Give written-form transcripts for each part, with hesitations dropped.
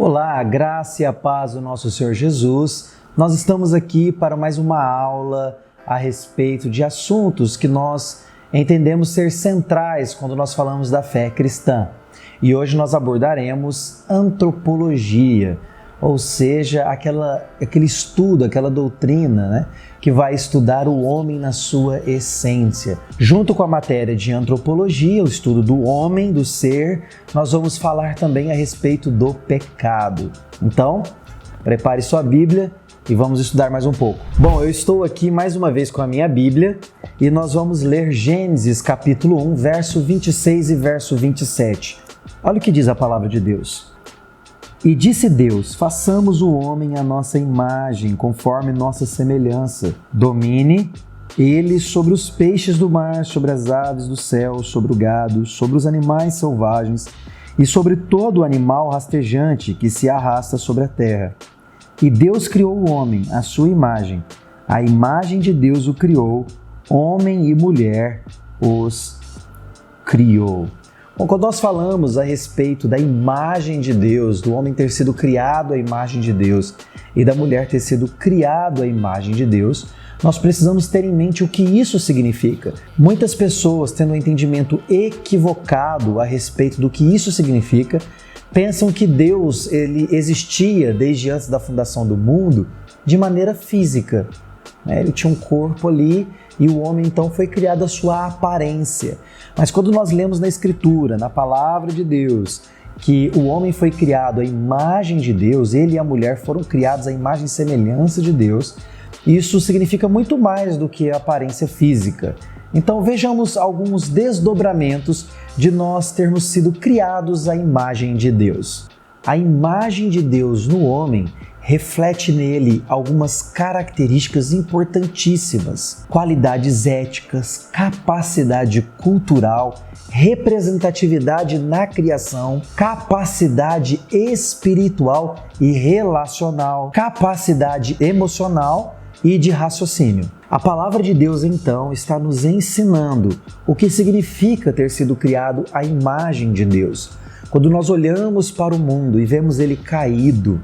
Olá, a graça e a paz do nosso Senhor Jesus. Nós estamos aqui para mais uma aula a respeito de assuntos que nós entendemos ser centrais quando nós falamos da fé cristã. E hoje nós abordaremos antropologia, ou seja, aquele estudo, aquela doutrina, né, que vai estudar o homem na sua essência. Junto com a matéria de antropologia, o estudo do homem, do ser, nós vamos falar também a respeito do pecado. Então, prepare sua Bíblia e vamos estudar mais um pouco. Bom, eu estou aqui mais uma vez com a minha Bíblia e nós vamos ler Gênesis capítulo 1, verso 26 e verso 27. Olha o que diz a palavra de Deus. E disse Deus, façamos o homem à nossa imagem, conforme nossa semelhança. Domine ele sobre os peixes do mar, sobre as aves do céu, sobre o gado, sobre os animais selvagens e sobre todo animal rastejante que se arrasta sobre a terra. E Deus criou o homem à sua imagem. A imagem de Deus o criou, homem e mulher os criou. Bom, quando nós falamos a respeito da imagem de Deus, do homem ter sido criado à imagem de Deus e da mulher ter sido criado à imagem de Deus, nós precisamos ter em mente o que isso significa. Muitas pessoas, tendo um entendimento equivocado a respeito do que isso significa, pensam que Deus ele existia desde antes da fundação do mundo de maneira física. Ele tinha um corpo ali e o homem então foi criado à sua aparência. Mas quando nós lemos na Escritura, na Palavra de Deus, que o homem foi criado à imagem de Deus, ele e a mulher foram criados à imagem e semelhança de Deus, isso significa muito mais do que a aparência física. Então vejamos alguns desdobramentos de nós termos sido criados à imagem de Deus. A imagem de Deus no homem reflete nele algumas características importantíssimas, qualidades éticas, capacidade cultural, representatividade na criação, capacidade espiritual e relacional, capacidade emocional e de raciocínio. A palavra de Deus, então, está nos ensinando o que significa ter sido criado à imagem de Deus. Quando nós olhamos para o mundo e vemos ele caído,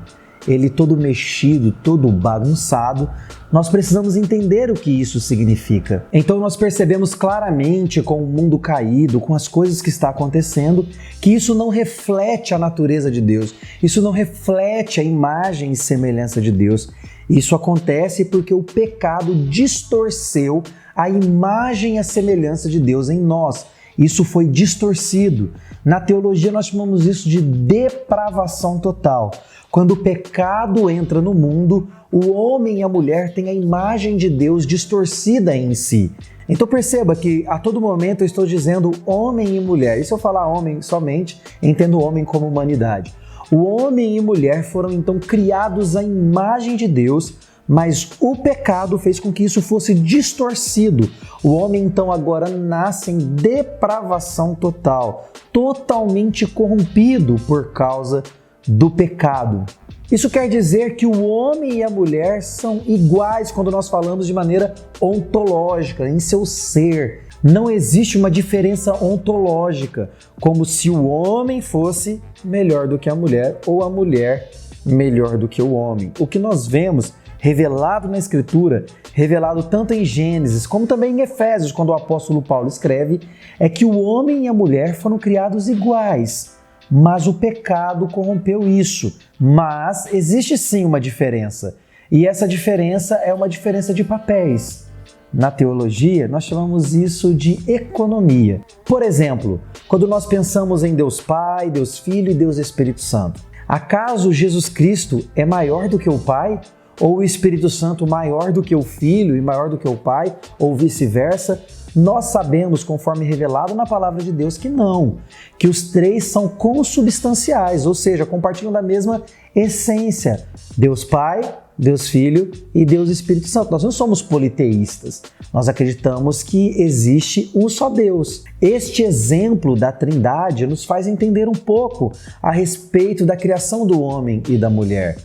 ele todo mexido, todo bagunçado, nós precisamos entender o que isso significa. Então nós percebemos claramente com o mundo caído, com as coisas que está acontecendo, que isso não reflete a natureza de Deus, isso não reflete a imagem e semelhança de Deus. Isso acontece porque o pecado distorceu a imagem e a semelhança de Deus em nós. Isso foi distorcido. Na teologia nós chamamos isso de depravação total. Quando o pecado entra no mundo, o homem e a mulher têm a imagem de Deus distorcida em si. Então perceba que a todo momento eu estou dizendo homem e mulher. E se eu falar homem somente, entendo homem como humanidade. O homem e mulher foram então criados à imagem de Deus, mas o pecado fez com que isso fosse distorcido. O homem então agora nasce em depravação total, totalmente corrompido por causa do pecado. Isso quer dizer que o homem e a mulher são iguais quando nós falamos de maneira ontológica, em seu ser. Não existe uma diferença ontológica, como se o homem fosse melhor do que a mulher ou a mulher melhor do que o homem. O que nós vemos revelado na Escritura, revelado tanto em Gênesis como também em Efésios, quando o apóstolo Paulo escreve, é que o homem e a mulher foram criados iguais, mas o pecado corrompeu isso. Mas existe sim uma diferença, e essa diferença é uma diferença de papéis. Na teologia, nós chamamos isso de economia. Por exemplo, quando nós pensamos em Deus Pai, Deus Filho e Deus Espírito Santo, acaso Jesus Cristo é maior do que o Pai? Ou o Espírito Santo maior do que o Filho e maior do que o Pai? Ou vice-versa? Nós sabemos, conforme revelado na Palavra de Deus, que não, que os três são consubstanciais, ou seja, compartilham da mesma essência. Deus Pai, Deus Filho e Deus Espírito Santo. Nós não somos politeístas, nós acreditamos que existe um só Deus. Este exemplo da Trindade nos faz entender um pouco a respeito da criação do homem e da mulher.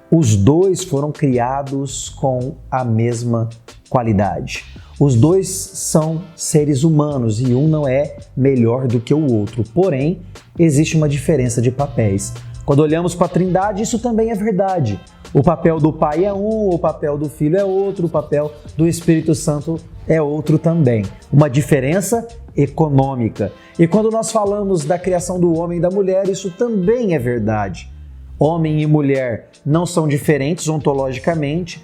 Os dois foram criados com a mesma qualidade. Os dois são seres humanos e um não é melhor do que o outro. Porém, existe uma diferença de papéis. Quando olhamos para a Trindade, isso também é verdade. O papel do Pai é um, o papel do Filho é outro, o papel do Espírito Santo é outro também. Uma diferença econômica. E quando nós falamos da criação do homem e da mulher, isso também é verdade. Homem e mulher não são diferentes ontologicamente,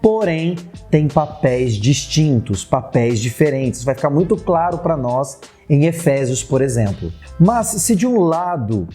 porém têm papéis distintos, papéis diferentes. Vai ficar muito claro para nós em Efésios, por exemplo. Mas se de um lado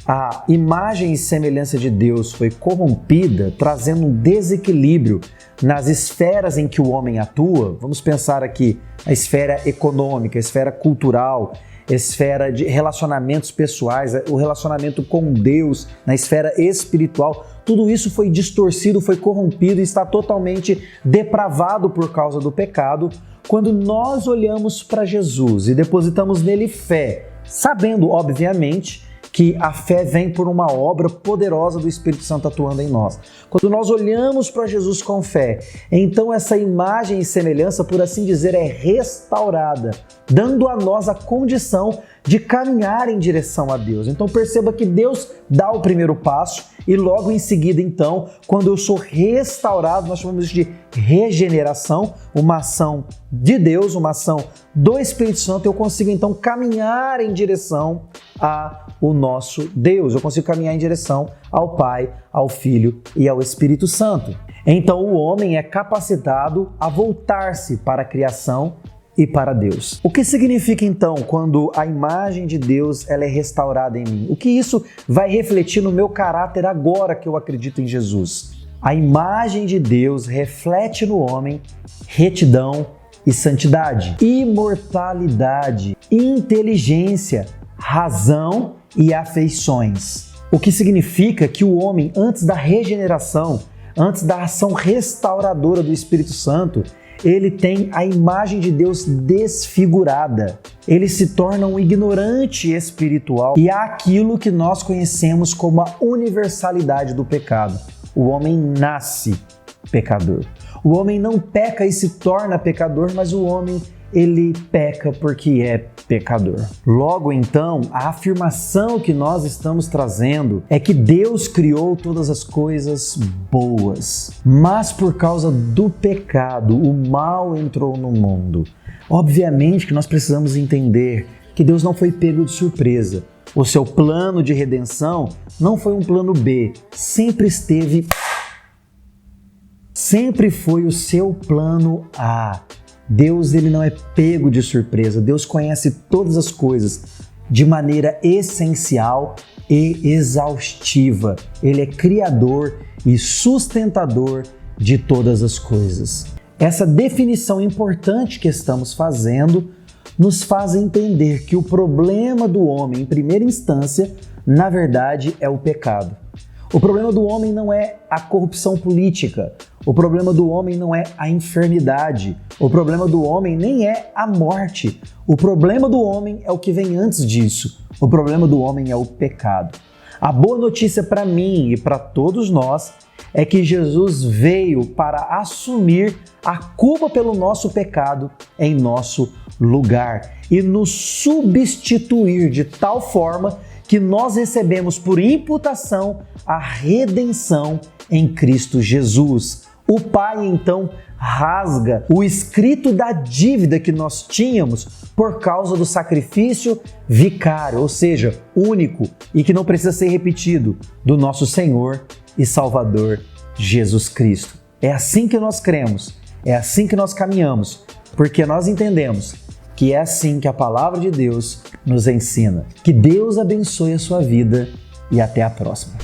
a imagem e semelhança de Deus foi corrompida, trazendo um desequilíbrio nas esferas em que o homem atua, vamos pensar aqui a esfera econômica, a esfera cultural, a esfera de relacionamentos pessoais, o relacionamento com Deus, na esfera espiritual, tudo isso foi distorcido, foi corrompido e está totalmente depravado por causa do pecado. Quando nós olhamos para Jesus e depositamos nele fé, sabendo, obviamente, que a fé vem por uma obra poderosa do Espírito Santo atuando em nós. Quando nós olhamos para Jesus com fé, então essa imagem e semelhança, por assim dizer, é restaurada, dando a nós a condição de caminhar em direção a Deus. Então perceba que Deus dá o primeiro passo e logo em seguida, então, quando eu sou restaurado, nós chamamos isso de regeneração, uma ação de Deus, uma ação do Espírito Santo, eu consigo então caminhar em direção ao nosso Deus, eu consigo caminhar em direção ao Pai, ao Filho e ao Espírito Santo. Então o homem é capacitado a voltar-se para a criação e para Deus. O que significa então quando a imagem de Deus ela é restaurada em mim? O que isso vai refletir no meu caráter agora que eu acredito em Jesus? A imagem de Deus reflete no homem retidão e santidade, imortalidade, inteligência, razão e afeições. O que significa que o homem, antes da regeneração, antes da ação restauradora do Espírito Santo, ele tem a imagem de Deus desfigurada. Ele se torna um ignorante espiritual e há aquilo que nós conhecemos como a universalidade do pecado. O homem nasce pecador. O homem não peca e se torna pecador, mas o homem ele peca porque é pecador. Logo então, a afirmação que nós estamos trazendo é que Deus criou todas as coisas boas, mas por causa do pecado, o mal entrou no mundo. Obviamente que nós precisamos entender que Deus não foi pego de surpresa. O seu plano de redenção não foi um plano B, sempre foi o seu plano A. Deus ele não é pego de surpresa, Deus conhece todas as coisas de maneira essencial e exaustiva. Ele é criador e sustentador de todas as coisas. Essa definição importante que estamos fazendo nos faz entender que o problema do homem, em primeira instância, na verdade, é o pecado. O problema do homem não é a corrupção política, o problema do homem não é a enfermidade, o problema do homem nem é a morte. O problema do homem é o que vem antes disso, o problema do homem é o pecado. A boa notícia para mim e para todos nós é que Jesus veio para assumir a culpa pelo nosso pecado em nosso lugar e nos substituir de tal forma que nós recebemos por imputação a redenção em Cristo Jesus. O Pai, então, rasga o escrito da dívida que nós tínhamos por causa do sacrifício vicário, ou seja, único e que não precisa ser repetido, do nosso Senhor e Salvador Jesus Cristo. É assim que nós cremos, é assim que nós caminhamos, porque nós entendemos que é assim que a palavra de Deus nos ensina. Que Deus abençoe a sua vida e até a próxima.